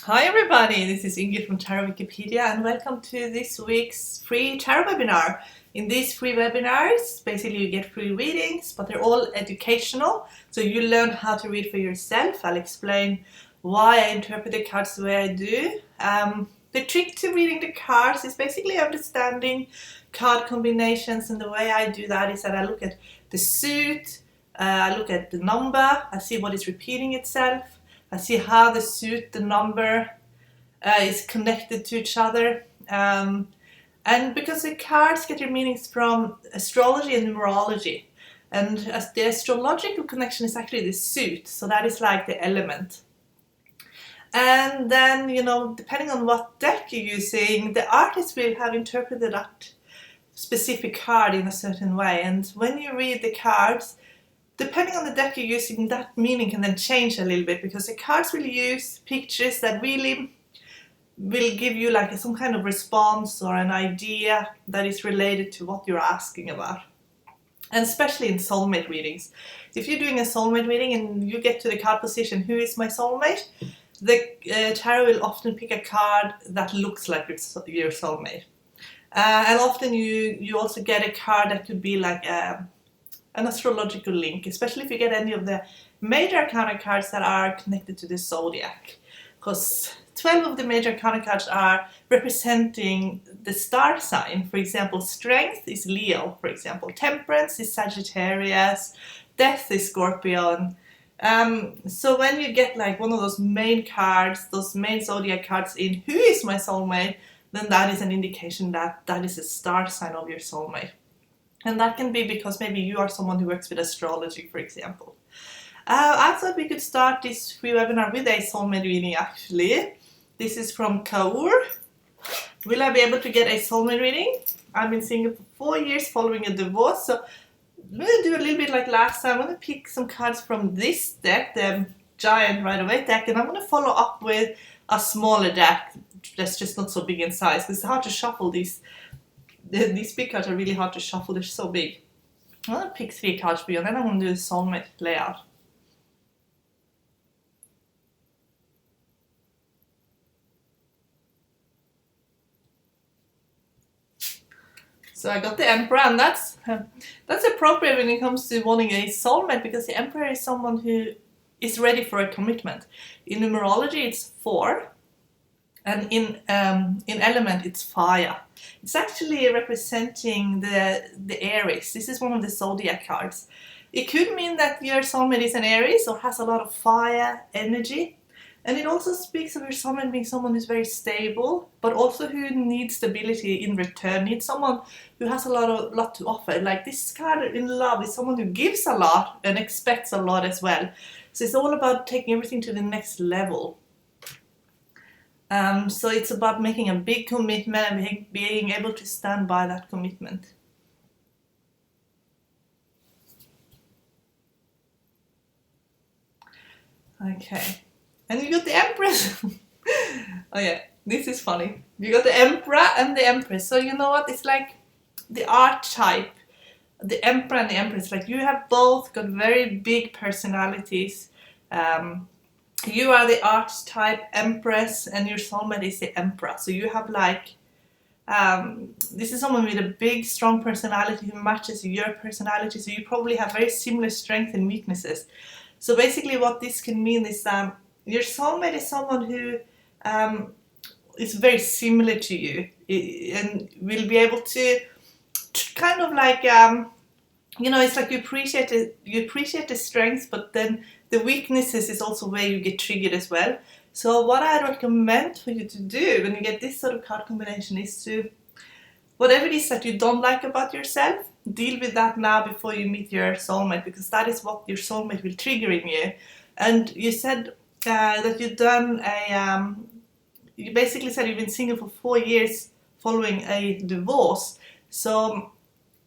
Hi everybody, this is Ingrid from Tarot Wikipedia and welcome to this week's free tarot webinar. In these free webinars, basically you get free readings, but they're all educational, so you learn how to read for yourself. I'll explain why I interpret the cards the way I do. The trick to reading the cards is basically understanding card combinations, and the way I do that is that I look at the suit, I look at the number, I see what is repeating itself, I see how the suit, the number is connected to each other. And because the cards get their meanings from astrology and numerology. And as the astrological connection is actually the suit, so that is like the element. And then, depending on what deck you're using, the artist will have interpreted that specific card in a certain way. And when you read the cards, depending on the deck you're using, that meaning can then change a little bit, because the cards will use pictures that really will give you like some kind of response or an idea that is related to what you're asking about. And especially in soulmate readings. If you're doing a soulmate reading and you get to the card position, who is my soulmate? The tarot will often pick a card that looks like your soulmate. And often you also get a card that could be like an astrological link, especially if you get any of the major arcana cards that are connected to the zodiac, because 12 of the major arcana cards are representing the star sign. For example, strength is Leo, for example, temperance is Sagittarius, death is Scorpion. So when you get like one of those main cards, those main zodiac cards in who is my soulmate, then that is an indication that that is a star sign of your soulmate. And that can be because maybe you are someone who works with astrology, for example. I thought we could start this free webinar with a soulmate reading, actually. This is from Kaur. Will I be able to get a soulmate reading? I've been single for 4 years following a divorce, so I'm going to do a little bit like last time. I'm going to pick some cards from this deck, the Giant Rider-Waite deck, and I'm going to follow up with a smaller deck that's just not so big in size, because it's hard to shuffle these. These big cards are really hard to shuffle, they're so big. I'm going to pick 3 cards for you, and then I'm going to do the soulmate layout. So I got the Emperor, and that's appropriate when it comes to wanting a soulmate, because the Emperor is someone who is ready for a commitment. In numerology it's 4, and in element it's fire. It's actually representing the Aries. This is one of the zodiac cards. It could mean that your soulmate is an Aries or has a lot of fire energy. And it also speaks of your soulmate being someone who's very stable, but also who needs stability in return, needs someone who has a lot to offer. Like this card in love is someone who gives a lot and expects a lot as well. So it's all about taking everything to the next level. So it's about making a big commitment and being able to stand by that commitment. Okay, and you got the Empress. Oh yeah, this is funny. You got the Emperor and the Empress. So you know what? It's like the archetype, the Emperor and the Empress. Like you have both got very big personalities. You are the archetype Empress and your soulmate is the Emperor. So you have like, this is someone with a big, strong personality who matches your personality. So you probably have very similar strengths and weaknesses. So basically what this can mean is your soulmate is someone who is very similar to you and will be able to kind of like, it's like you appreciate the strengths, but then the weaknesses is also where you get triggered as well. So what I recommend for you to do when you get this sort of card combination is to, whatever it is that you don't like about yourself, deal with that now before you meet your soulmate, because that is what your soulmate will trigger in you. And you said that you've done you basically said you've been single for 4 years following a divorce. So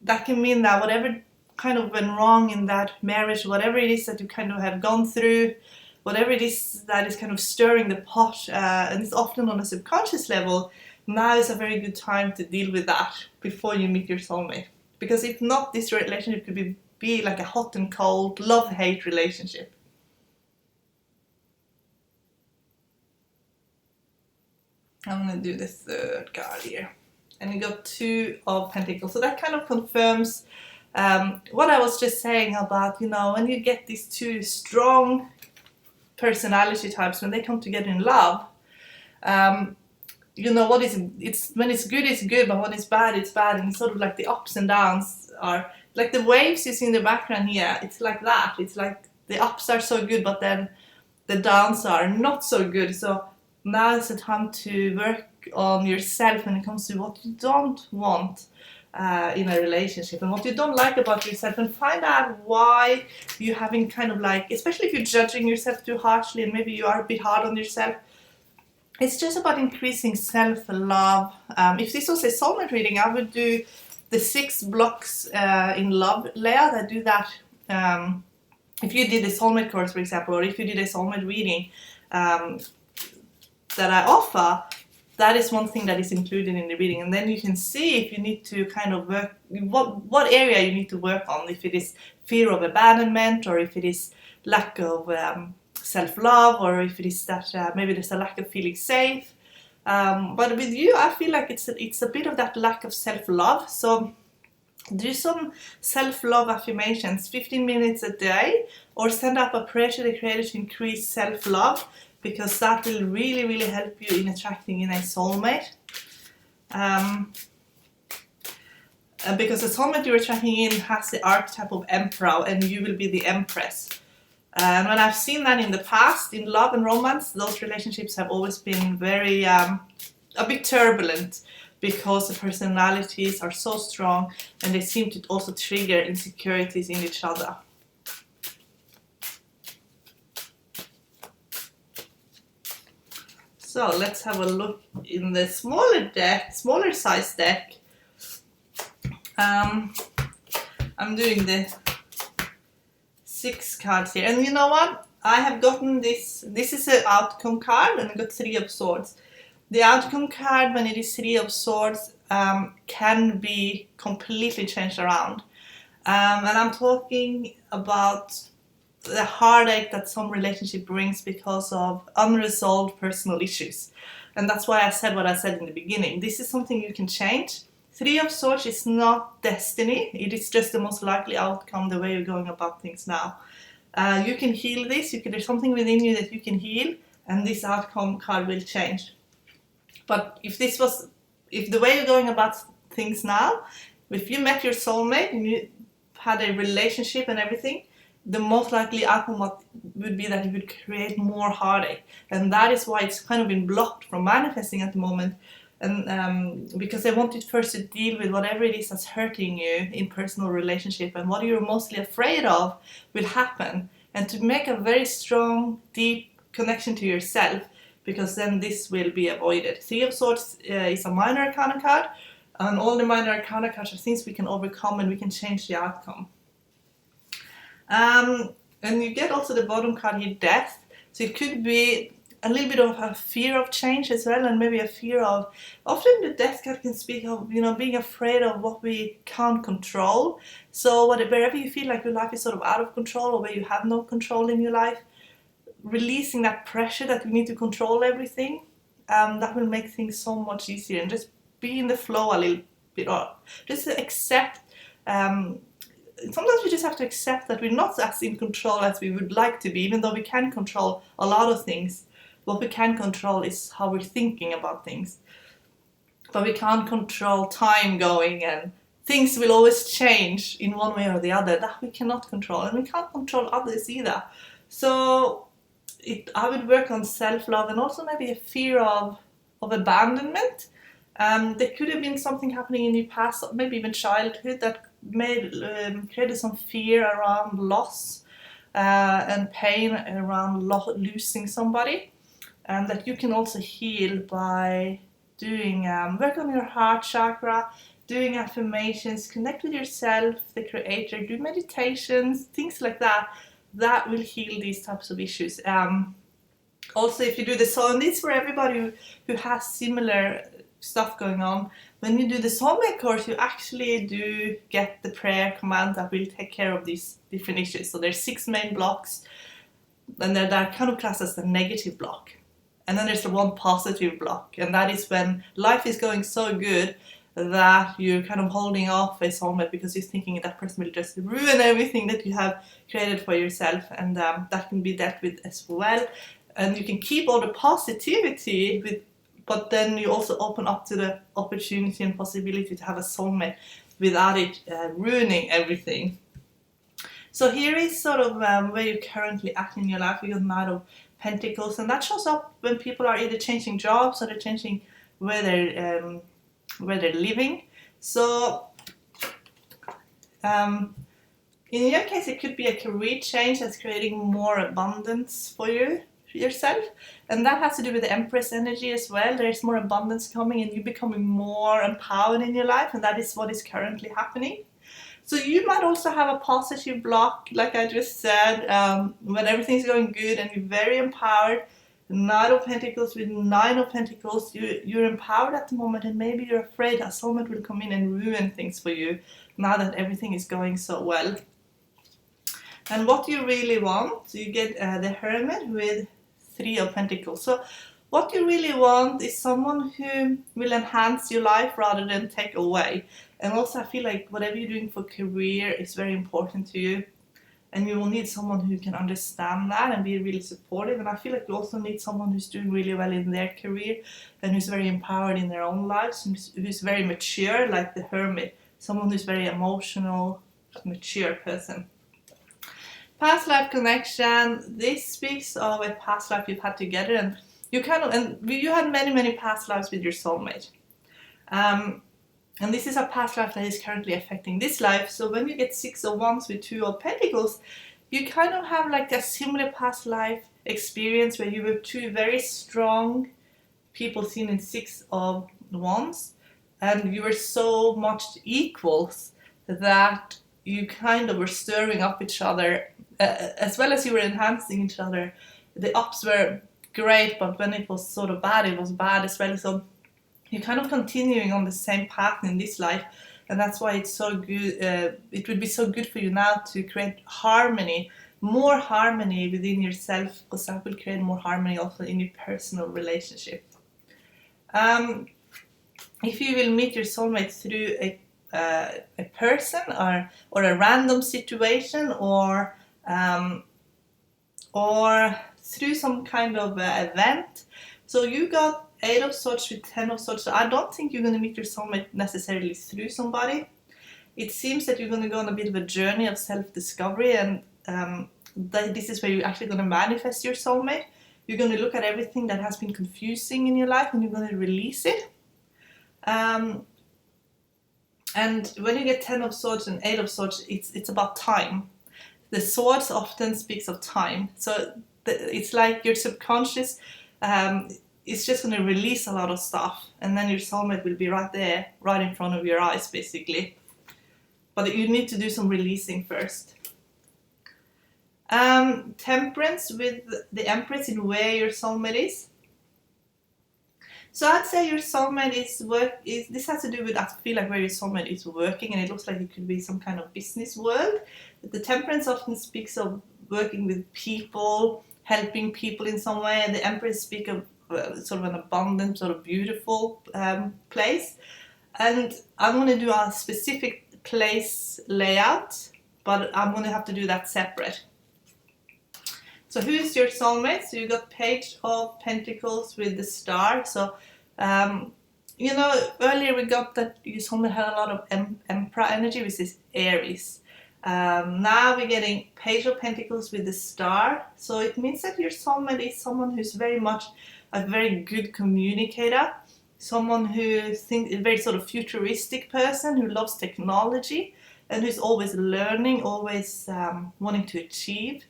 that can mean that whatever kind of went wrong in that marriage, whatever it is that you kind of have gone through, whatever it is that is kind of stirring the pot, and it's often on a subconscious level, now is a very good time to deal with that before you meet your soulmate. Because if not, this relationship could be like a hot and cold, love-hate relationship. I'm going to do the third card here. And you got 2 of Pentacles. So that kind of confirms what I was just saying about, when you get these 2 strong personality types, when they come together in love, what is it's when it's good, but when it's bad, and it's sort of like the ups and downs are like the waves you see in the background here. It's like that. It's like the ups are so good, but then the downs are not so good. So now is the time to work on yourself when it comes to what you don't want in a relationship and what you don't like about yourself, and find out why you're having kind of like, especially if you're judging yourself too harshly and maybe you are a bit hard on yourself. It's just about increasing self-love. If this was a soulmate reading, I would do the 6 blocks in love layout. I do that if you did a soulmate course, for example, or if you did a soulmate reading that I offer, that is one thing that is included in the reading. And then you can see if you need to kind of work, what area you need to work on, if it is fear of abandonment, or if it is lack of self-love, or if it is that maybe there's a lack of feeling safe. But with you, I feel like it's a bit of that lack of self-love. So do some self-love affirmations, 15 minutes a day, or send up a prayer to the Creator to increase self-love, because that will really, really help you in attracting in a soulmate. Because the soulmate you're attracting in has the archetype of Emperor, and you will be the Empress. And when I've seen that in the past, in love and romance, those relationships have always been very, a bit turbulent, because the personalities are so strong and they seem to also trigger insecurities in each other. So let's have a look in the smaller size deck. I'm doing the 6 cards here, and you know what? I have gotten this is an outcome card, and I got 3 of Swords. The outcome card, when it is 3 of Swords, can be completely changed around. And I'm talking about the heartache that some relationship brings because of unresolved personal issues. And that's why I said what I said in the beginning. This is something you can change. 3 of Swords is not destiny. It is just the most likely outcome, the way you're going about things now. You can heal this. There's something within you that you can heal, and this outcome card will change. But if the way you're going about things now, if you met your soulmate and you had a relationship and everything, the most likely outcome would be that it would create more heartache. And that is why it's kind of been blocked from manifesting at the moment. And because I wanted first to deal with whatever it is that's hurting you in personal relationship, and what you're mostly afraid of will happen, and to make a very strong, deep connection to yourself, because then this will be avoided. 3 of Swords is a minor arcana card, and all the minor arcana cards are things we can overcome and we can change the outcome. And you get also the bottom card here, Death. So it could be a little bit of a fear of change as well, and maybe a fear of, often the Death card can speak of, being afraid of what we can't control. So wherever you feel like your life is sort of out of control, or where you have no control in your life, releasing that pressure that we need to control everything, that will make things so much easier, and just be in the flow a little bit, or just accept. Sometimes we just have to accept that we're not as in control as we would like to be, even though we can control a lot of things. What we can control is how we're thinking about things. But we can't control time going, and things will always change in one way or the other. That we cannot control, and we can't control others either. So I would work on self-love, and also maybe a fear of abandonment. There could have been something happening in your past, maybe even childhood, that created some fear around loss and pain around losing somebody, and that you can also heal by doing work on your heart chakra, doing affirmations, connect with yourself, the Creator, do meditations, things like that. That will heal these types of issues. Also, if you do this, and this for everybody who has similar stuff going on, when you do the soulmate course, you actually do get the prayer command that will take care of these different issues. So there's 6 main blocks, and they're kind of classed as the negative block. And then there's the one positive block, and that is when life is going so good that you're kind of holding off a soulmate because you're thinking that person will just ruin everything that you have created for yourself, and that can be dealt with as well. And you can keep all the positivity with, but then you also open up to the opportunity and possibility to have a soulmate without it ruining everything. So here is sort of where you're currently at in your life. You got Knight of Pentacles, and that shows up when people are either changing jobs or they're changing where they're living. So in your case, it could be a career change that's creating more abundance for yourself, and that has to do with the Empress energy as well. There's more abundance coming, and you're becoming more empowered in your life, and that is what is currently happening. So you might also have a positive block, like I just said, when everything's going good and you're very empowered. Knight of Pentacles with Nine of Pentacles, you're empowered at the moment, and maybe you're afraid a soulmate will come in and ruin things for you now that everything is going so well. And what you really want, so you get the Hermit with Three of Pentacles. So what you really want is someone who will enhance your life rather than take away. And also I feel like whatever you're doing for career is very important to you. And you will need someone who can understand that and be really supportive. And I feel like you also need someone who's doing really well in their career and who's very empowered in their own lives, who's very mature, like the Hermit. Someone who's very emotional, mature person. Past life connection. This speaks of a past life you've had together, and you had many past lives with your soulmate. And this is a past life that is currently affecting this life. So when you get Six of Wands with Two of Pentacles, you kind of have like a similar past life experience where you were two very strong people seen in Six of Wands, and you were so much equals that you kind of were stirring up each other, as well as you were enhancing each other. The ups were great, but when it was sort of bad, it was bad as well. So you're kind of continuing on the same path in this life, and that's why it's so good. It would be so good for you now to create harmony, more harmony within yourself, because that will create more harmony also in your personal relationship. If you will meet your soulmate through a person or a random situation or through some kind of event. So you got Eight of Swords with Ten of Swords. So I don't think you're going to meet your soulmate necessarily through somebody. It seems that you're going to go on a bit of a journey of self-discovery, and this is where you're actually going to manifest your soulmate. You're going to look at everything that has been confusing in your life, and you're going to release it. And when you get Ten of Swords and Eight of Swords, it's about time. The swords often speaks of time. So it's like your subconscious is just going to release a lot of stuff, and then your soulmate will be right there, right in front of your eyes, basically. But you need to do some releasing first. Temperance with the Empress in where your soulmate is. So I'd say your soulmate this has to do with, I feel like, where your soulmate is working, and it looks like it could be some kind of business world. The Temperance often speaks of working with people, helping people in some way, and the Empress speak of sort of an abundant, sort of beautiful place. And I'm going to do a specific place layout, but I'm going to have to do that separate. So who's your soulmate? So you got Page of Pentacles with the Star. So, earlier we got that your soulmate had a lot of Emperor energy, which is Aries. Now we're getting Page of Pentacles with the Star. So it means that your soulmate is someone who's very much a very good communicator. Someone who thinks a very sort of futuristic person who loves technology and who's always learning, always wanting to achieve.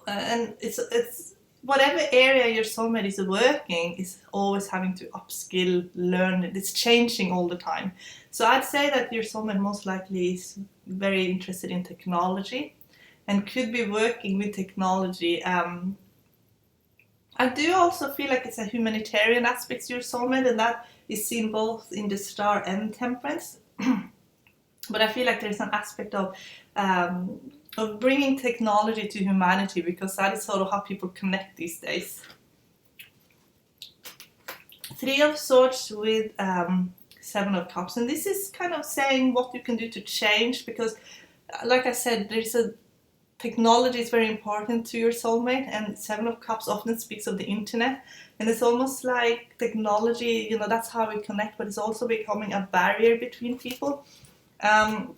And it's whatever area your soulmate is working is always having to upskill, learn. It's changing all the time. So I'd say that your soulmate most likely is very interested in technology and could be working with technology. I do also feel like it's a humanitarian aspect to your soulmate, and that is seen both in the Star and Temperance. But I feel like there's an aspect of bringing technology to humanity, because that is sort of how people connect these days. Three of Swords with Seven of Cups, and this is kind of saying what you can do to change, because like I said, technology is very important to your soulmate, and Seven of Cups often speaks of the internet, and it's almost like technology, that's how we connect, but it's also becoming a barrier between people. And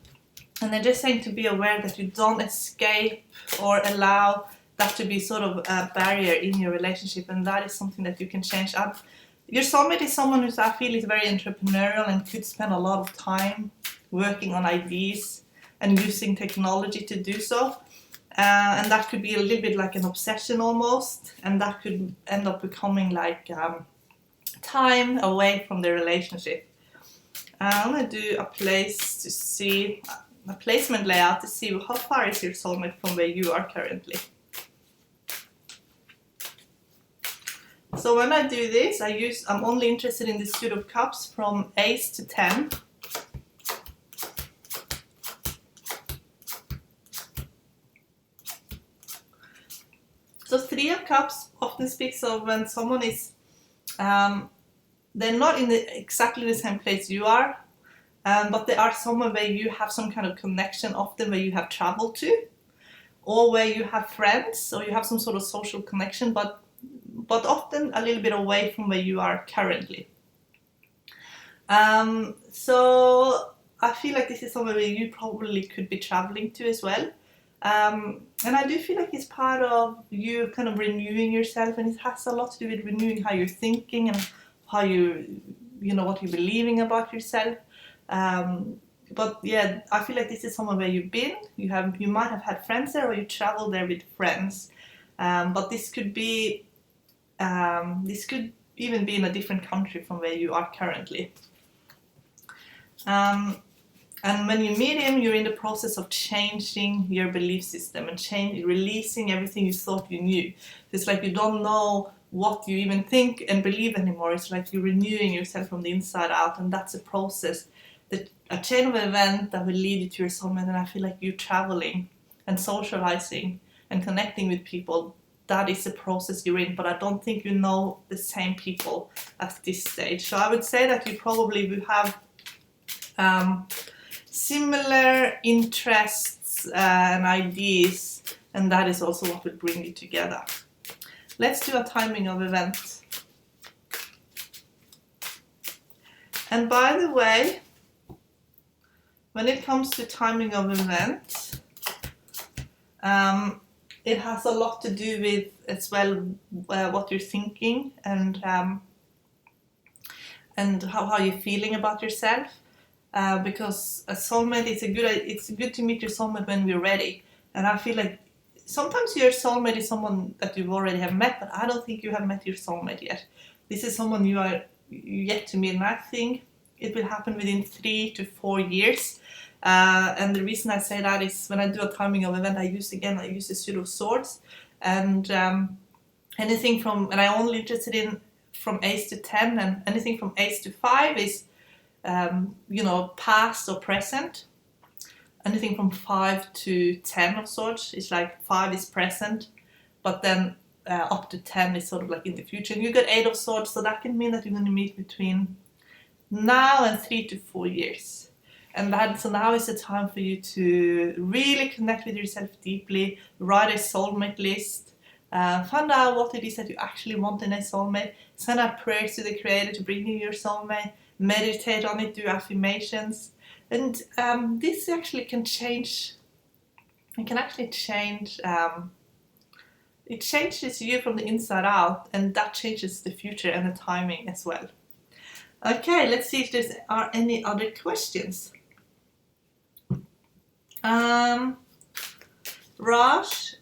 they're just saying to be aware that you don't escape or allow that to be sort of a barrier in your relationship, and that is something that you can change. Your soulmate is someone who I feel is very entrepreneurial and could spend a lot of time working on ideas and using technology to do so. And that could be a little bit like an obsession almost, and that could end up becoming like time away from the relationship. I'm going to do a placement layout to see how far is your soulmate from where you are currently. So when I do this, I'm only interested in the Suit of Cups from Ace to 10. So Three of Cups often speaks of when someone is, they're not in exactly the same place you are, but they are somewhere where you have some kind of connection, often where you have traveled to, or where you have friends, or you have some sort of social connection, but often a little bit away from where you are currently. So I feel like this is somewhere where you probably could be traveling to as well. And I do feel like it's part of you kind of renewing yourself, and it has a lot to do with renewing how you're thinking and how what you're believing about yourself. But yeah, I feel like this is somewhere where you've been. You might have had friends there, or you travel there with friends. But this could even be in a different country from where you are currently. And when you meet him, you're in the process of changing your belief system and releasing everything you thought you knew. It's like you don't know what you even think and believe anymore. It's like you're renewing yourself from the inside out, and that's a process, a chain of events that will lead you to your soulmate. And I feel like you traveling and socializing and connecting with people, that is the process you're in, but I don't think you know the same people at this stage. So I would say that you probably will have similar interests and ideas, and that is also what will bring you together. Let's do a timing of events. And by the way, when it comes to timing of events, it has a lot to do with as well what you're thinking and how you're feeling about yourself. Because a soulmate, it's good to meet your soulmate when we're ready. And I feel like sometimes your soulmate is someone that you already have met, but I don't think you have met your soulmate yet. This is someone you are yet to meet, and I think it will happen within 3 to 4 years. And the reason I say that is when I do a timing of event, I use the Suit of Swords, and anything from, and I'm only interested in from Ace to 10, and anything from Ace to 5 is past or present. Anything from 5 to 10 of Swords is like 5 is present, but then up to 10 is sort of like in the future. And you got 8 of Swords, so that can mean that you're going to meet between now and 3 to 4 years. And so now is the time for you to really connect with yourself deeply, write a soulmate list, find out what it is that you actually want in a soulmate, send out prayers to the Creator to bring you your soulmate, meditate on it, do affirmations. And this actually can change, it changes you from the inside out, and that changes the future and the timing as well. Okay, let's see if there are any other questions. Raj,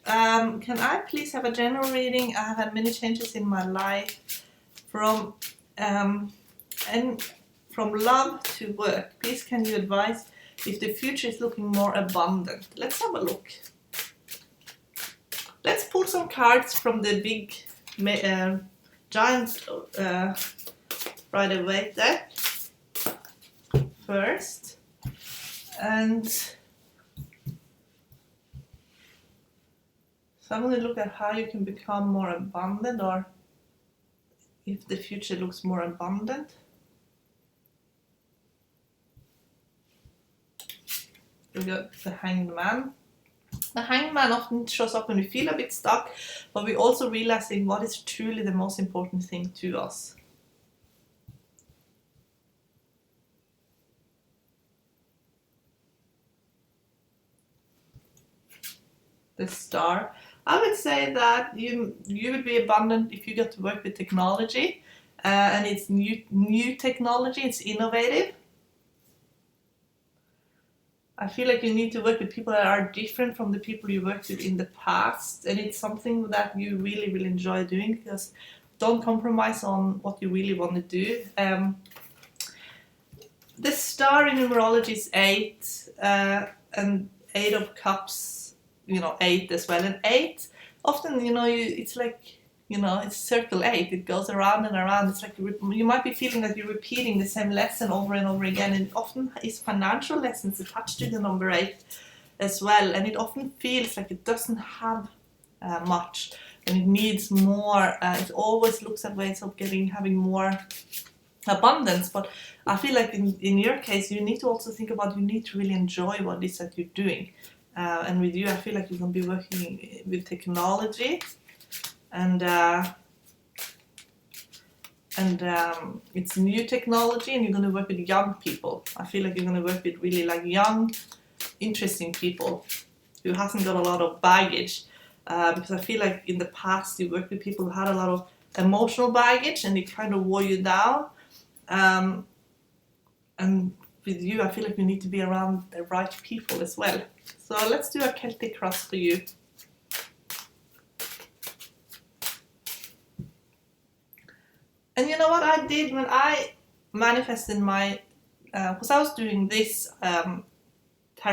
can I please have a general reading? I have had many changes in my life from love to work. Please can you advise if the future is looking more abundant? Let's have a look. Let's pull some cards from the big giant right away there first. And so I'm going to look at how you can become more abundant, or if the future looks more abundant. We got the Hanged Man. The Hanged Man often shows up when we feel a bit stuck, but we're also realizing what is truly the most important thing to us. The Star. I would say that you would be abundant if you get to work with technology, and it's new technology, it's innovative. I feel like you need to work with people that are different from the people you worked with in the past, and it's something that you really will enjoy doing, because don't compromise on what you really want to do. The Star in numerology is 8, and 8 of Cups, 8 as well. And 8, often, it's like, it's circle 8. It goes around and around. It's like you might be feeling that you're repeating the same lesson over and over again. And it often is financial lessons attached to the number 8 as well. And it often feels like it doesn't have much, and it needs more. It always looks at ways of having more abundance. But I feel like in your case, you need to also think about, you need to really enjoy what it is that you're doing. And with you, I feel like you're going to be working with technology, and it's new technology, and you're going to work with young people. I feel like you're going to work with really like young, interesting people who hasn't got a lot of baggage, because I feel like in the past you worked with people who had a lot of emotional baggage, and it kind of wore you down. And with you, I feel like you need to be around the right people as well. So let's do a Celtic cross for you. And you know what I did when I manifested my, because I was doing this Tarot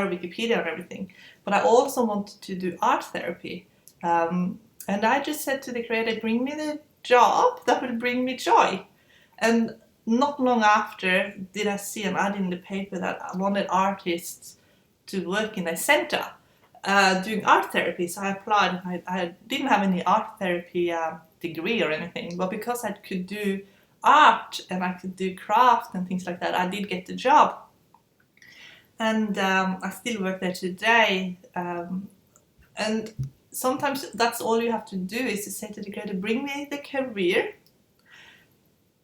Wikipedia and everything, but I also wanted to do art therapy. And I just said to the creator, bring me the job that will bring me joy. And not long after did I see an ad in the paper that I wanted artists to work in a center doing art therapy. So I applied. I didn't have any art therapy degree or anything, but because I could do art and I could do craft and things like that, I did get the job. And I still work there today. And sometimes that's all you have to do, is to say to the creator, bring me the career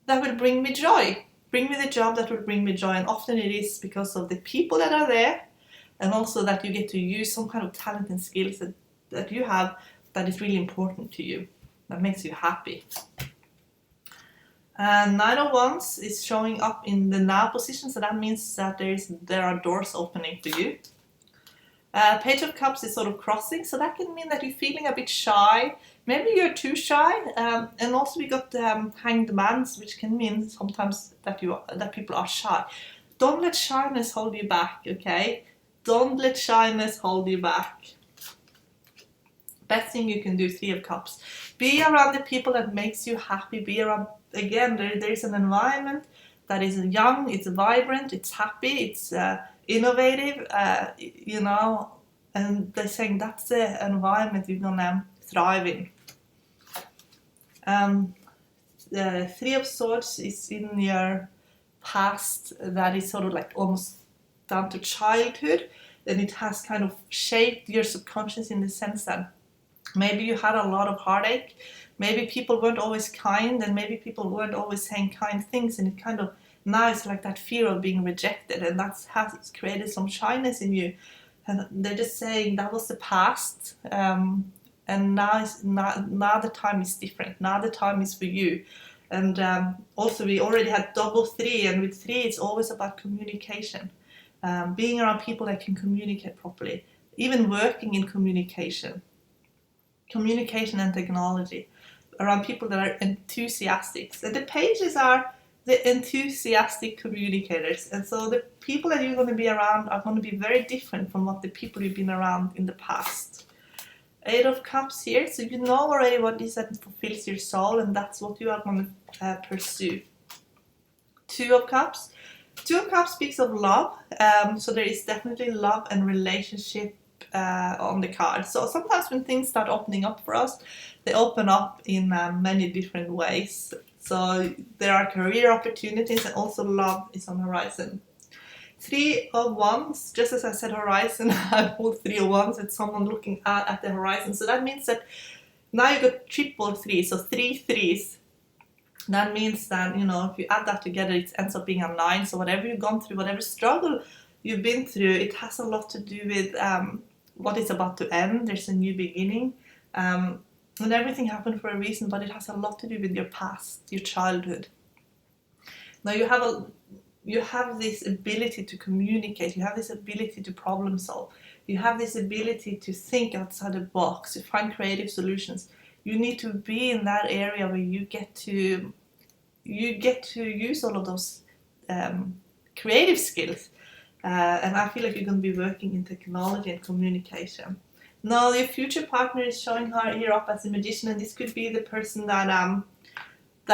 that will bring me joy. Bring me the job that will bring me joy. And often it is because of the people that are there, and also that you get to use some kind of talent and skills that you have that is really important to you, that makes you happy. And 9 of Wands is showing up in the now position, so that means that there are doors opening for you. Page of Cups is sort of crossing, so that can mean that you're feeling a bit shy. Maybe you're too shy. And also we got Hanged Mans, which can mean sometimes that people are shy. Don't let shyness hold you back, okay? Don't let shyness hold you back. Best thing you can do, 3 of Cups. Be around the people that makes you happy. Be around, again, there is an environment that is young, it's vibrant, it's happy, it's innovative, and they're saying that's the environment you're gonna thrive in. The 3 of Swords is in your past, that is sort of like almost down to childhood, and it has kind of shaped your subconscious in the sense that maybe you had a lot of heartache, maybe people weren't always kind, and maybe people weren't always saying kind things, and it kind of, now it's like that fear of being rejected, and that has created some shyness in you. And they're just saying that was the past, and now the time is different. Now the time is for you. And also we already had double 3, and with 3 it's always about communication. Being around people that can communicate properly, even working in communication and technology, around people that are enthusiastic. So the pages are the enthusiastic communicators, and so the people that you're going to be around are going to be very different from what the people you've been around in the past. 8 of Cups here, so you know already what it is that fulfills your soul, and that's what you are going to pursue. 2 of Cups. 2 of Cups speaks of love, so there is definitely love and relationship on the card. So sometimes when things start opening up for us, they open up in many different ways. So there are career opportunities, and also love is on the horizon. 3 of Wands, just as I said horizon, I pulled 3 of Wands with someone looking at the horizon. So that means that now you got triple 3, so 3 threes. That means that, you know, if you add that together, it ends up being a 9. So whatever you've gone through, whatever struggle you've been through, it has a lot to do with what is about to end. There's a new beginning. And everything happened for a reason, but it has a lot to do with your past, your childhood. Now you have this ability to communicate, you have this ability to problem solve, you have this ability to think outside the box, to find creative solutions. You need to be in that area where you get to use all of those creative skills. And I feel like you're going to be working in technology and communication. Now your future partner is showing her here up as a magician, and this could be the person that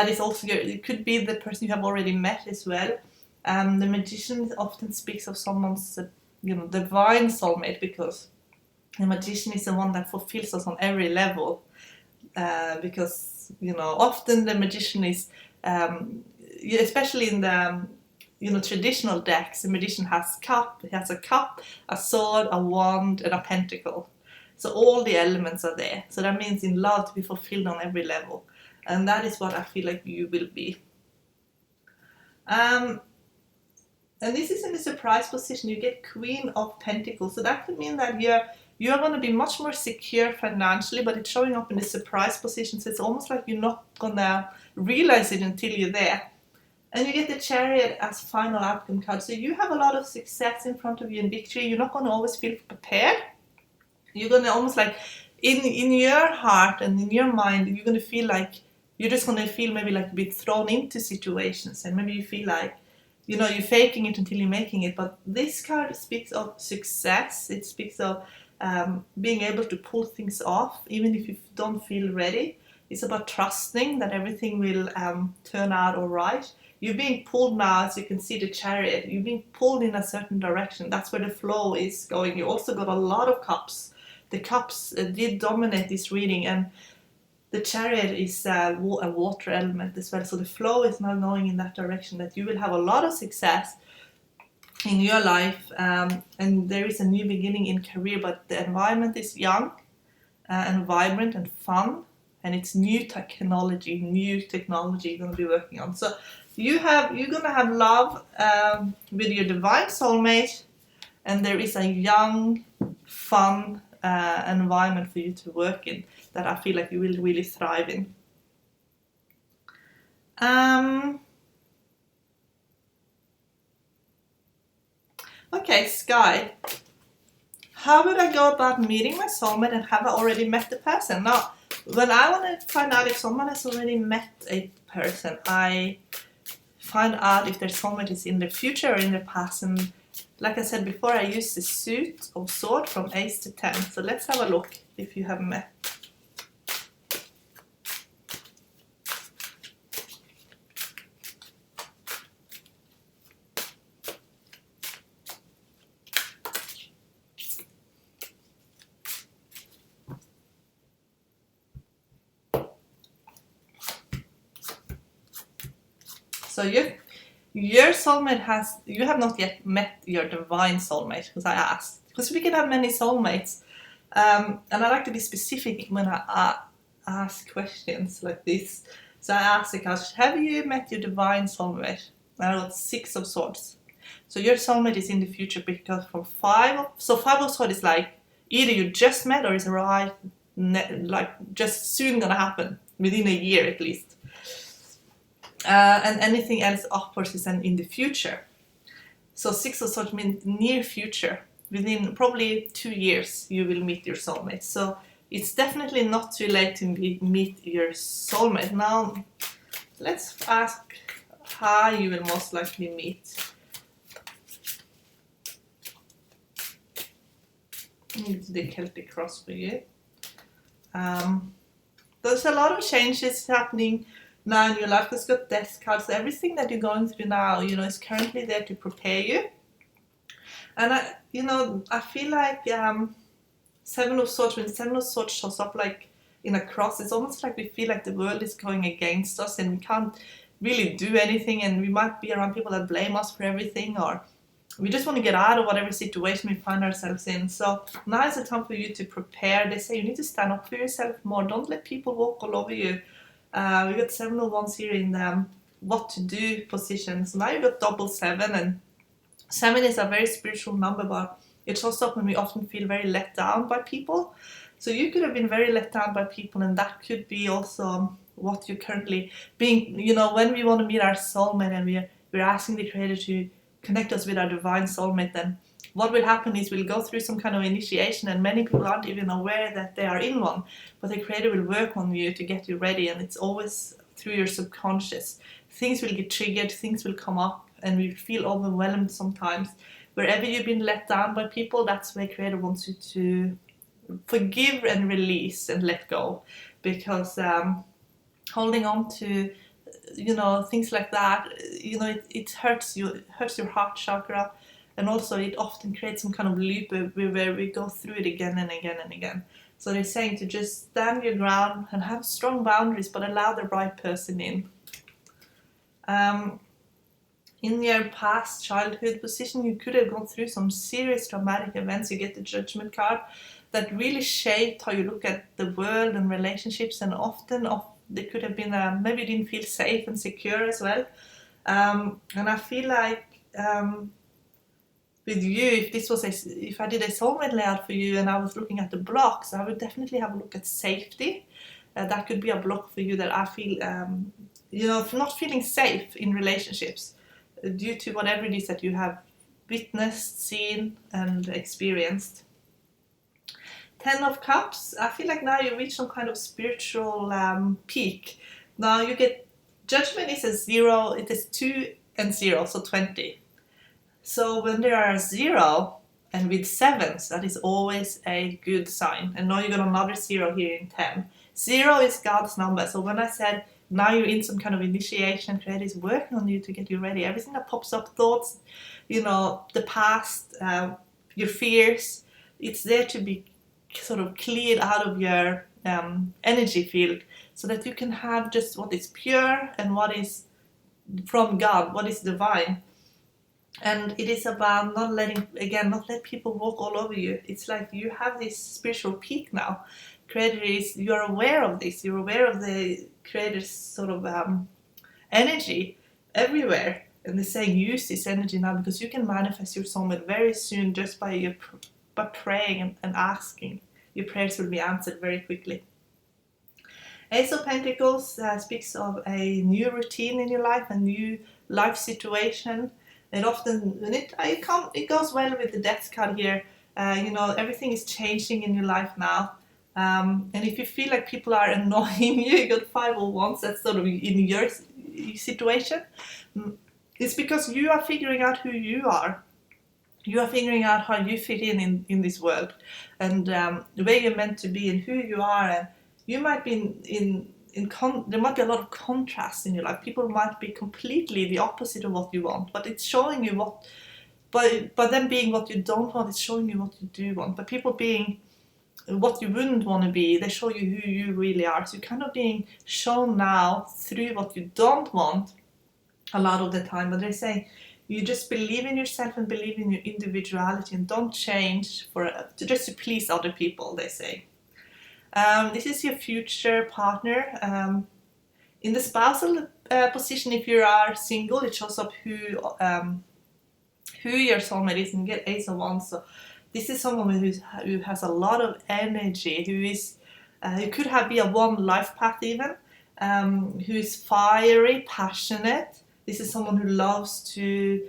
is also it could be the person you have already met as well. The magician often speaks of someone's divine soulmate, because the magician is the one that fulfills us on every level. Because often the magician is, especially in the traditional decks, the magician has a cup, a sword, a wand, and a pentacle. So all the elements are there. So that means in love to be fulfilled on every level, and that is what I feel like you will be. And this is in the surprise position. You get Queen of Pentacles, so that could mean that you're going to be much more secure financially, but it's showing up in the surprise position, so it's almost like you're not going to realize it until you're there. And you get the Chariot as final outcome card, so you have a lot of success in front of you and victory. You're not going to always feel prepared. You're going to almost like, in your heart and in your mind, you're going to feel like, you're just going to feel maybe like a bit thrown into situations, and maybe you feel like, you're faking it until you're making it. But this card speaks of success. It speaks of being able to pull things off, even if you don't feel ready. It's about trusting that everything will turn out all right. You're being pulled now, as you can see the Chariot. You're being pulled in a certain direction. That's where the flow is going. You also got a lot of cups. The cups did dominate this reading, and the Chariot is a water element as well. So the flow is now going in that direction, that you will have a lot of success in your life, and there is a new beginning in career, but the environment is young and vibrant and fun, and it's new technology you're going to be working on. So you're going to have love with your divine soulmate, and there is a young, fun environment for you to work in that I feel like you will really thrive in. Okay, Sky. How would I go about meeting my soulmate, and have I already met the person? Now, when I want to find out if someone has already met a person, I find out if their soulmate is in the future or in the past. And like I said before, I use the suit of swords from Ace to 10. So let's have a look if you have met. So your soulmate you have not yet met your divine soulmate, because I asked. Because we can have many soulmates. And I like to be specific when I ask questions like this. So I asked the couch, have you met your divine soulmate? And I got 6 of swords. So your soulmate is in the future, because from 5 of swords is like, either you just met or it's right, like just soon gonna happen, within a year at least. And anything else upwards is then in the future. So 6 of swords means near future. Within probably 2 years you will meet your soulmate. So it's definitely not too late to meet your soulmate. Now let's ask how you will most likely meet. The Celtic cross for you. There's a lot of changes happening now in your life. It's got death cards. So everything that you're going through now, is currently there to prepare you. And I feel like 7 of swords, when 7 of swords shows up, like in a cross. It's almost like we feel like the world is going against us and we can't really do anything, and we might be around people that blame us for everything, or we just want to get out of whatever situation we find ourselves in. So now is the time for you to prepare. They say you need to stand up for yourself more. Don't let people walk all over you. We got 7 of Wands here in the what to do position. So now you've got double 7, and 7 is a very spiritual number, but it shows up when we often feel very let down by people. So you could have been very let down by people, and that could be also what you're currently being, you know, when we want to meet our soulmate and we're asking the Creator to connect us with our divine soulmate, then what will happen is we'll go through some kind of initiation, and many people aren't even aware that they are in one, but the Creator will work on you to get you ready, and it's always through your subconscious. Things will get triggered, things will come up, and we feel overwhelmed sometimes. Wherever you've been let down by people, that's where Creator wants you to forgive and release and let go, because holding on to, you know, things like that, you know, it hurts you, it hurts your heart chakra, and also it often creates some kind of loop where we go through it again and again and again. So they're saying to just stand your ground and have strong boundaries, but allow the right person in. In your past childhood position, you could have gone through some serious traumatic events. You get the Judgment card that really shaped how you look at the world and relationships, and often they could have been maybe you didn't feel safe and secure as well. And I feel like with you, if I did a soulmate layout for you and I was looking at the blocks, I would definitely have a look at safety. That could be a block for you, that I feel, you know, not feeling safe in relationships due to whatever it is that you have witnessed, seen, and experienced. 10 of Cups, I feel like now you reach some kind of spiritual peak. Now you get, Judgment is a 0, it is 2 and 0, so 20. So when there are 0 and with 7s, that is always a good sign. And now you got another 0 here in 10. 0 is God's number. So when I said now you're in some kind of initiation, Creator is working on you to get you ready. Everything that pops up, thoughts, you know, the past, your fears, it's there to be sort of cleared out of your energy field, so that you can have just what is pure and what is from God, what is divine. And it is about not let people walk all over you. It's like you have this spiritual peak now. Creator is, you're aware of this, you're aware of the Creator's sort of energy everywhere. And they're saying use this energy now, because you can manifest your soulmate very soon just by praying and asking. Your prayers will be answered very quickly. Ace of Pentacles speaks of a new routine in your life, a new life situation. And often, when it goes well with the Death card here. You know, everything is changing in your life now. And if you feel like people are annoying you, you got 5 of Wands, that's sort of in your situation. It's because you are figuring out who you are. You are figuring out how you fit in this world, and where you're meant to be and who you are. And you might be there might be a lot of contrast in your life. People might be completely the opposite of what you want, but it's showing you what, by them being what you don't want, it's showing you what you do want. But people being what you wouldn't want to be, they show you who you really are. So you're kind of being shown now through what you don't want a lot of the time. But they say you just believe in yourself and believe in your individuality, and don't change just to please other people, they say. This is your future partner. In the spousal position, if you are single, it shows up who your soulmate is, and you get Ace of Wands. So this is someone who has a lot of energy, who could be a one life path even, who is fiery, passionate. This is someone who loves to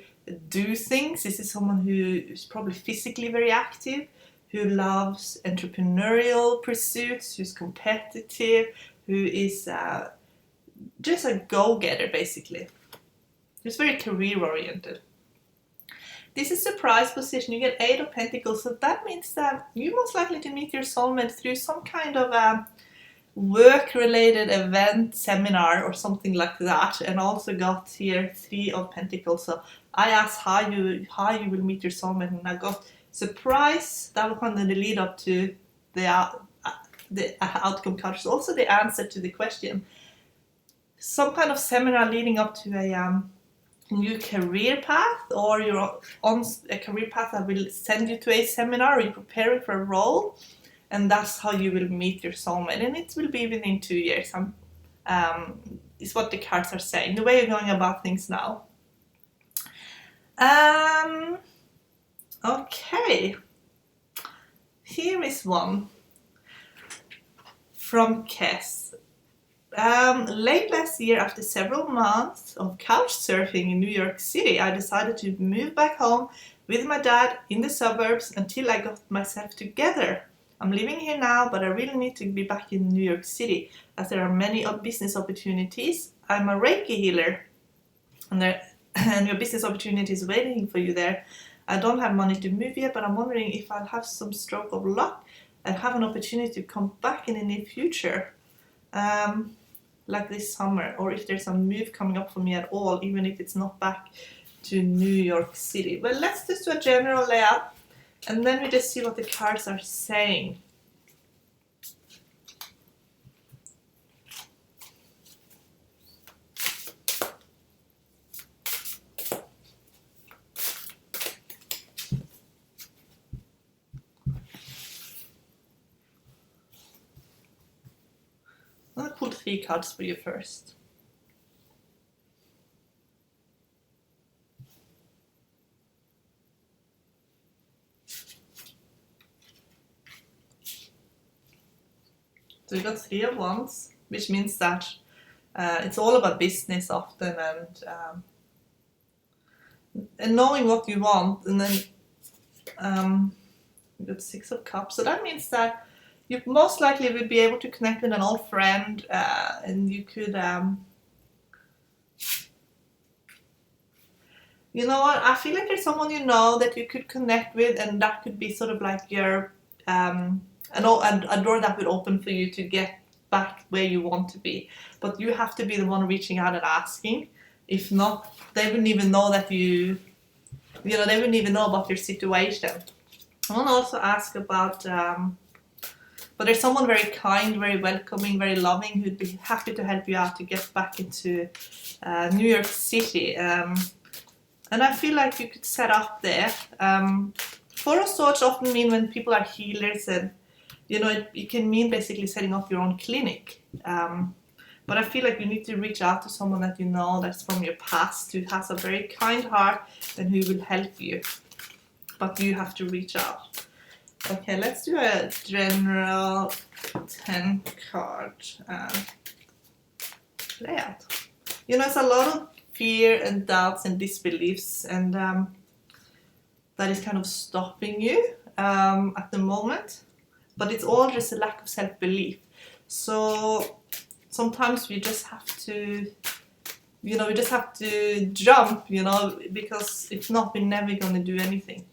do things. This is someone who is probably physically very active, who loves entrepreneurial pursuits, who's competitive, who is just a go-getter, basically. Who's very career-oriented. This is surprise position. You get 8 of Pentacles, so that means that you're most likely to meet your soulmate through some kind of work-related event, seminar, or something like that. And also got here 3 of Pentacles. So I asked how you will meet your soulmate, and I got surprise. That was kind of the lead up to the outcome card is also the answer to the question. Some kind of seminar leading up to a new career path, or you're on a career path that will send you to a seminar, or you're preparing for a role, and that's how you will meet your soulmate, and it will be within 2 years. Is what the cards are saying, the way you're going about things now. Okay, here is one from Kes. Late last year, after several months of couch surfing in New York City, I decided to move back home with my dad in the suburbs until I got myself together. I'm living here now, but I really need to be back in New York City as there are many business opportunities. I'm a Reiki healer, and your business opportunity is waiting for you there. I don't have money to move yet, but I'm wondering if I'll have some stroke of luck and have an opportunity to come back in the near future. Like this summer, or if there's a move coming up for me at all, even if it's not back to New York City. But let's just do a general layout, and then we just see what the cards are saying. I'll pull 3 cards for you first. So we got 3 of Wands, which means that it's all about business often, and knowing what you want. And then we got 6 of Cups. So that means that you most likely would be able to connect with an old friend, and you could, you know what, I feel like there's someone you know that you could connect with, and that could be sort of like your, a door that would open for you to get back where you want to be. But you have to be the one reaching out and asking. If not, they wouldn't even know that they wouldn't even know about your situation. I want to also ask about, but there's someone very kind, very welcoming, very loving, who'd be happy to help you out to get back into New York City. And I feel like you could set up there. 4 of Swords often mean when people are healers, and it can mean basically setting up your own clinic. But I feel like you need to reach out to someone that you know that's from your past, who has a very kind heart and who will help you. But you have to reach out. Okay, let's do a general 10 card layout. It's a lot of fear and doubts and disbeliefs, and that is kind of stopping you at the moment. But it's all just a lack of self-belief. So sometimes we just have to, jump, because if not, we're never going to do anything.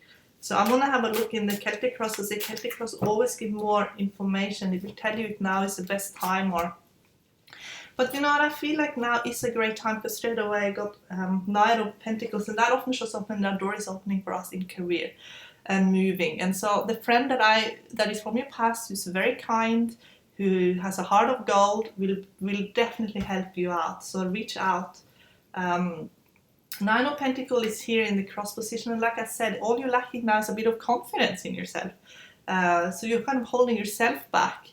So I'm going to have a look in the Celtic Cross, because the Celtic Cross always give more information. It will tell you if now is the best time, but you know what, I feel like now is a great time, because straight away I got Knight of Pentacles, and that often shows up when that door is opening for us in career and moving. And so the friend that is from your past, who's very kind, who has a heart of gold, will definitely help you out. So reach out. 9 of Pentacles is here in the cross position, and like I said, all you're lacking now is a bit of confidence in yourself. So you're kind of holding yourself back.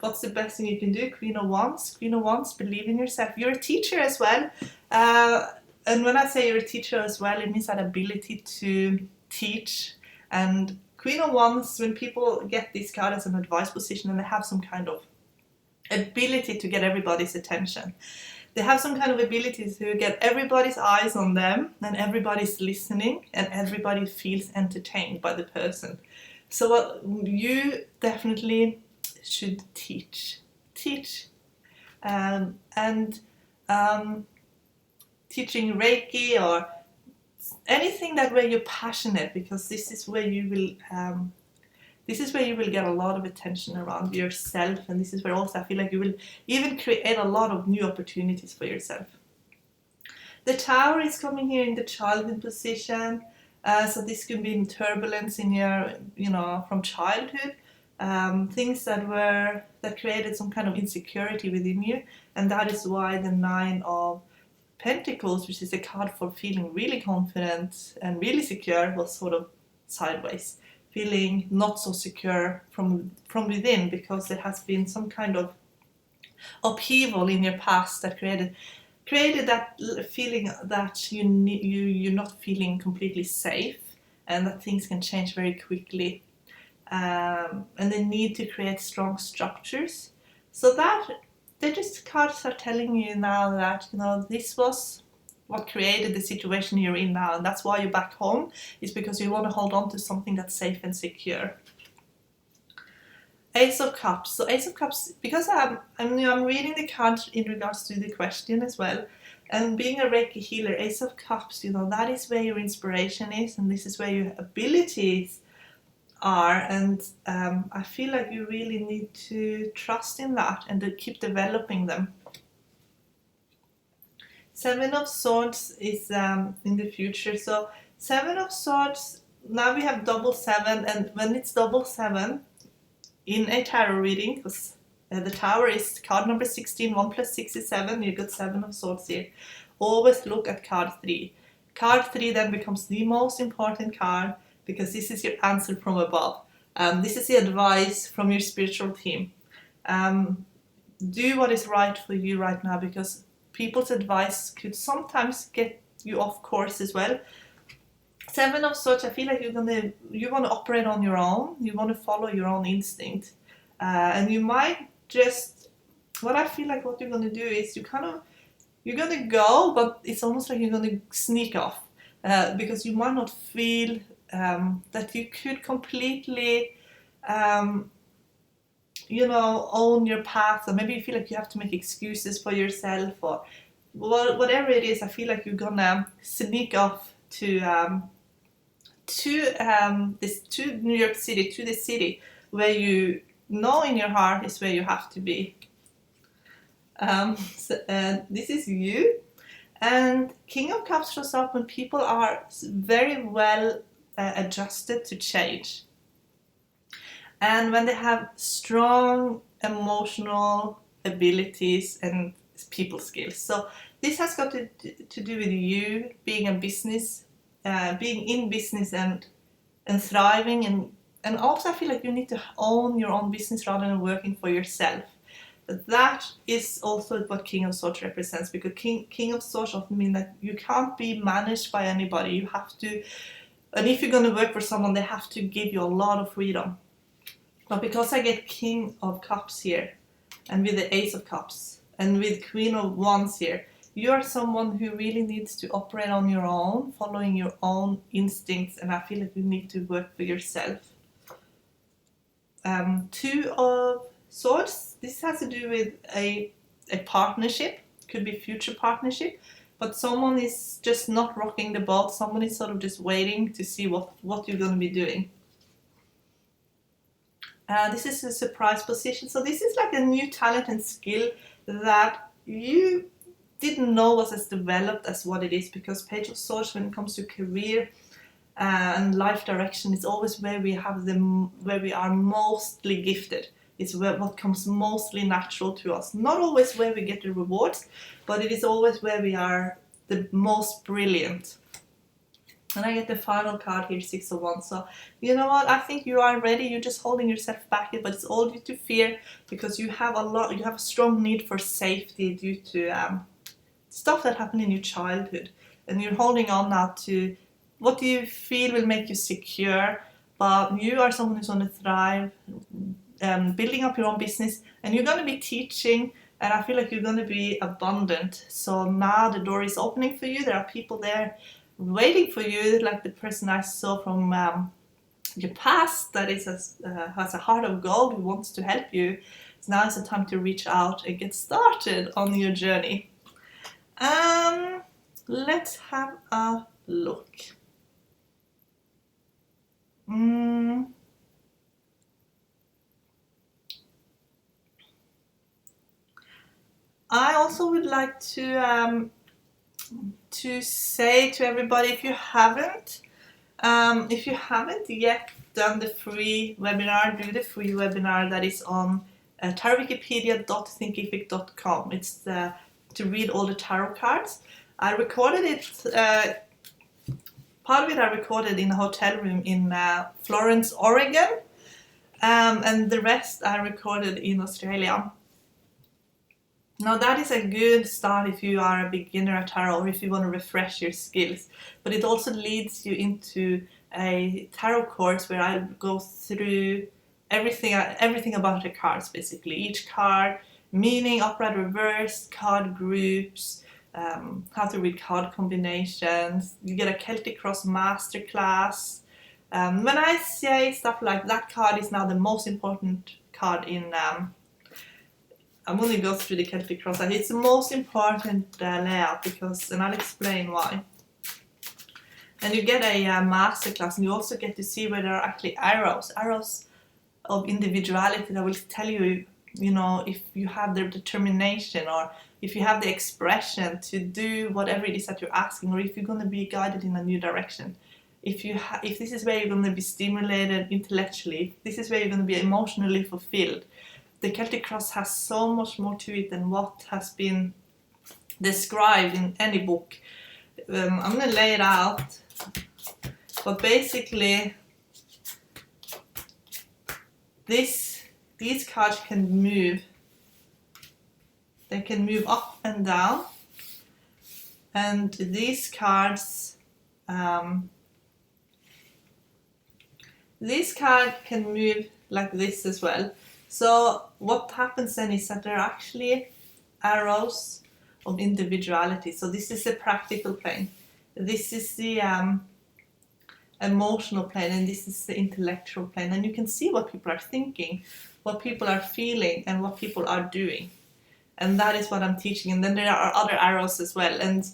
What's the best thing you can do? Queen of Wands. Queen of Wands, believe in yourself. You're a teacher as well. And when I say you're a teacher as well, it means that ability to teach. And Queen of Wands, when people get this card as an advice position, and they have some kind of ability to get everybody's attention. They have some kind of ability to get everybody's eyes on them, and everybody's listening, and everybody feels entertained by the person. So what you definitely should teach. And teaching Reiki or anything that way you're passionate, because this is where you will get a lot of attention around yourself, and this is where also I feel like you will even create a lot of new opportunities for yourself. The Tower is coming here in the childhood position, so this could be in turbulence in your, from childhood. things that created some kind of insecurity within you, and that is why the Nine of Pentacles, which is a card for feeling really confident and really secure, was sort of sideways, feeling not so secure from within, because there has been some kind of upheaval in your past that created that feeling that you're not feeling completely safe, and that things can change very quickly, and they need to create strong structures. So that they just cards are telling you now that this was what created the situation you're in now, and that's why you're back home, is because you want to hold on to something that's safe and secure. Ace of Cups. So Ace of Cups, because I'm reading the card in regards to the question as well, and being a Reiki healer, Ace of Cups, that is where your inspiration is, and this is where your abilities are, and I feel like you really need to trust in that and to keep developing them. Seven of Swords is in the future. So Seven of Swords, now we have double seven, and when it's double seven in a tarot reading, because the Tower is card number 16, 1 plus 6 is 7, you got Seven of Swords here. Always look at card 3. Card 3 then becomes the most important card, because this is your answer from above. This is the advice from your spiritual team. Do what is right for you right now, because people's advice could sometimes get you off course as well. Seven of Swords, I feel like you want to operate on your own. You want to follow your own instinct, and you might just. What I feel like what you're going to do is you're going to go, but it's almost like you're going to sneak off, because you might not feel that you could completely, own your path, or maybe you feel like you have to make excuses for yourself, or whatever it is. I feel like you're gonna sneak off to New York City, to the city where you know in your heart is where you have to be. This is you, and King of Cups shows up when people are very well adjusted to change, and when they have strong emotional abilities and people skills. So this has got to do with you being a business, being in business and thriving, and also I feel like you need to own your own business rather than working for yourself. But that is also what King of Swords represents, because King of Swords often mean that you can't be managed by anybody. You have to, and if you're going to work for someone, they have to give you a lot of freedom. But because I get King of Cups here, and with the Ace of Cups, and with Queen of Wands here, you are someone who really needs to operate on your own, following your own instincts, and I feel like you need to work for yourself. Two of Swords, this has to do with a partnership, could be future partnership, but someone is just not rocking the boat, someone is sort of just waiting to see what you're going to be doing. This is a surprise position, so this is like a new talent and skill that you didn't know was as developed as what it is, because Page of Swords, when it comes to career and life direction, is always where we are mostly gifted. It's what comes mostly natural to us. Not always where we get the rewards, but it is always where we are the most brilliant. And I get the final card here, Six of Wands. So, you know what? I think you are ready. You're just holding yourself back, but it's all due to fear, because you have a strong need for safety due to stuff that happened in your childhood. And you're holding on now to what you feel will make you secure, but you are someone who's going to thrive, building up your own business, and you're going to be teaching, and I feel like you're going to be abundant. So now the door is opening for you. There are people there waiting for you, like the person I saw from your past that has a heart of gold, who wants to help you. So now is the time to reach out and get started on your journey. Let's have a look. I also would like to say to everybody, if you haven't If you haven't yet done the free webinar, do the free webinar that is on tarotwikipedia.thinkific.com. It's to read all the tarot cards. I recorded it, part of it I recorded in a hotel room in Florence, Oregon, and the rest I recorded in Australia. Now that is a good start if you are a beginner at tarot or if you want to refresh your skills, but it also leads you into a tarot course where I go through everything about the cards, basically. Each card, meaning, upright, reversed, card groups, how to read card combinations. You get a Celtic Cross masterclass. When I say stuff like that card is now the most important card in I'm going to go through the Celtic Cross. It's the most important layout because, and I'll explain why. And you get a masterclass, and you also get to see where there are actually arrows of individuality that will tell you, you know, if you have the determination or if you have the expression to do whatever it is that you're asking, or if you're going to be guided in a new direction. If this is where you're going to be stimulated intellectually, this is where you're going to be emotionally fulfilled. The Celtic Cross has so much more to it than what has been described in any book. I'm going to lay it out, but basically these cards can move. They can move up and down, and these cards can move like this as well. So what happens then is that there are actually arrows of individuality. So this is the practical plane, this is the emotional plane, and this is the intellectual plane. And you can see what people are thinking, what people are feeling, and what people are doing. And that is what I'm teaching. And then there are other arrows as well. And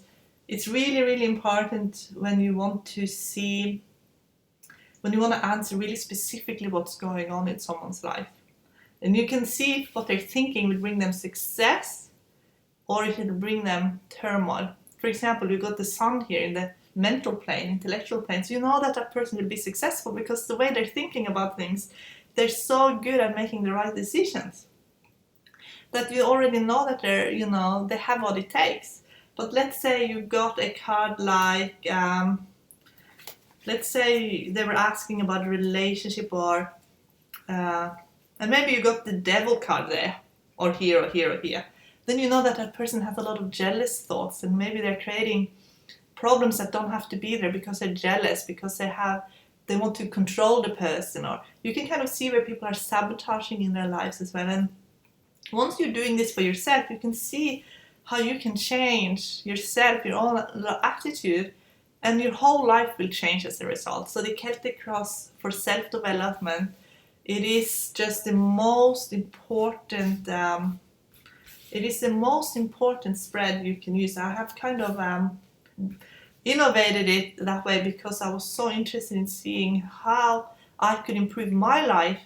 it's really, really important when you want to answer really specifically what's going on in someone's life. And you can see if what they're thinking will bring them success or if it will bring them turmoil. For example, you got the sun here in the mental plane, intellectual plane. So you know that person will be successful because the way they're thinking about things, they're so good at making the right decisions that you already know that they have what it takes. But let's say you got a card like, let's say they were asking about a relationship or and maybe you got the devil card there, or here, or here, or here. Then you know that that person has a lot of jealous thoughts, and maybe they're creating problems that don't have to be there because they're jealous, because they want to control the person, or you can kind of see where people are sabotaging in their lives as well. And once you're doing this for yourself, you can see how you can change yourself, your own attitude, and your whole life will change as a result. So the Celtic Cross for self-development, it is just the most important. It is the most important spread you can use. I have kind of innovated it that way because I was so interested in seeing how I could improve my life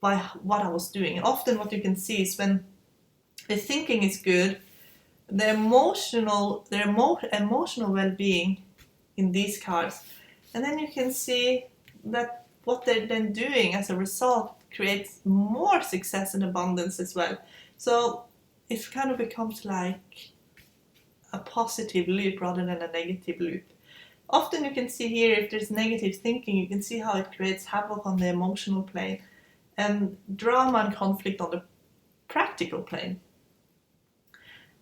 by what I was doing. And often what you can see is when the thinking is good, the emotional well-being in these cards, and then you can see that what they're then doing as a result creates more success and abundance as well. So it kind of becomes like a positive loop rather than a negative loop. Often you can see here, if there's negative thinking, you can see how it creates havoc on the emotional plane and drama and conflict on the practical plane.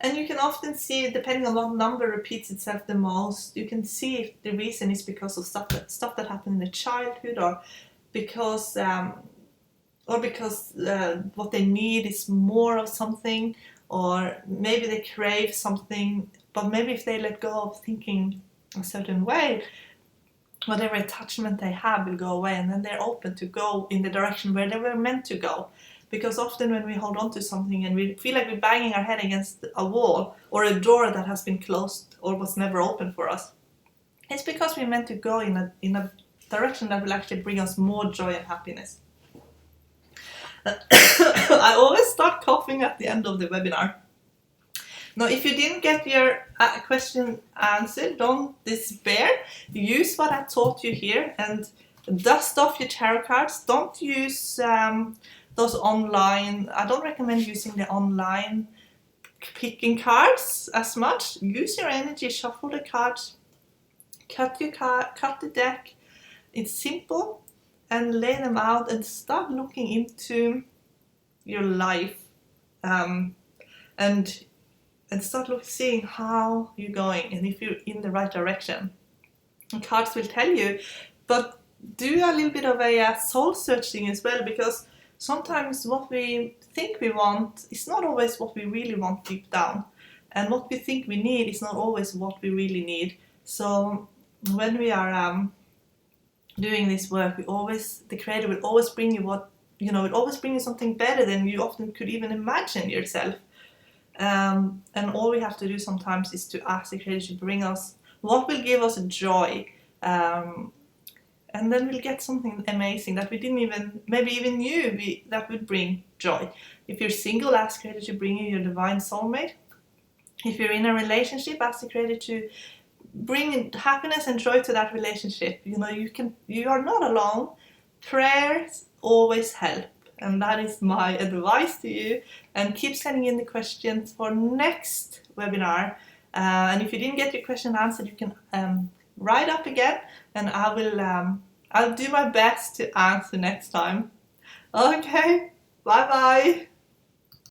And you can often see, depending on what number repeats itself the most, you can see if the reason is because of stuff that happened in the childhood, or because what they need is more of something, or maybe they crave something, but maybe if they let go of thinking a certain way, whatever attachment they have will go away, and then they're open to go in the direction where they were meant to go. Because often when we hold on to something and we feel like we're banging our head against a wall or a door that has been closed or was never open for us, it's because we're meant to go in a direction that will actually bring us more joy and happiness. I always start coughing at the end of the webinar. Now, if you didn't get your question answered, don't despair. Use what I taught you here and dust off your tarot cards. Don't use those online. I don't recommend using the online picking cards as much. Use your energy, shuffle the cards, cut the deck. It's simple, and lay them out and start looking into your life, and start seeing how you're going and if you're in the right direction. And cards will tell you, but do a little bit of a soul searching as well, because sometimes what we think we want is not always what we really want deep down, and what we think we need is not always what we really need. So when we are doing this work, the Creator will always bring you will always bring you something better than you often could even imagine yourself. And all we have to do sometimes is to ask the Creator to bring us what will give us joy, and then we'll get something amazing that we didn't even knew that would bring joy. If you're single, ask Creator to bring you your divine soulmate. If you're in a relationship, ask the Creator to bring happiness and joy to that relationship. You are not alone. Prayers always help, and that is my advice to you. And keep sending in the questions for next webinar. And if you didn't get your question answered, you can write up again, and I'll do my best to answer next time. Okay, bye bye.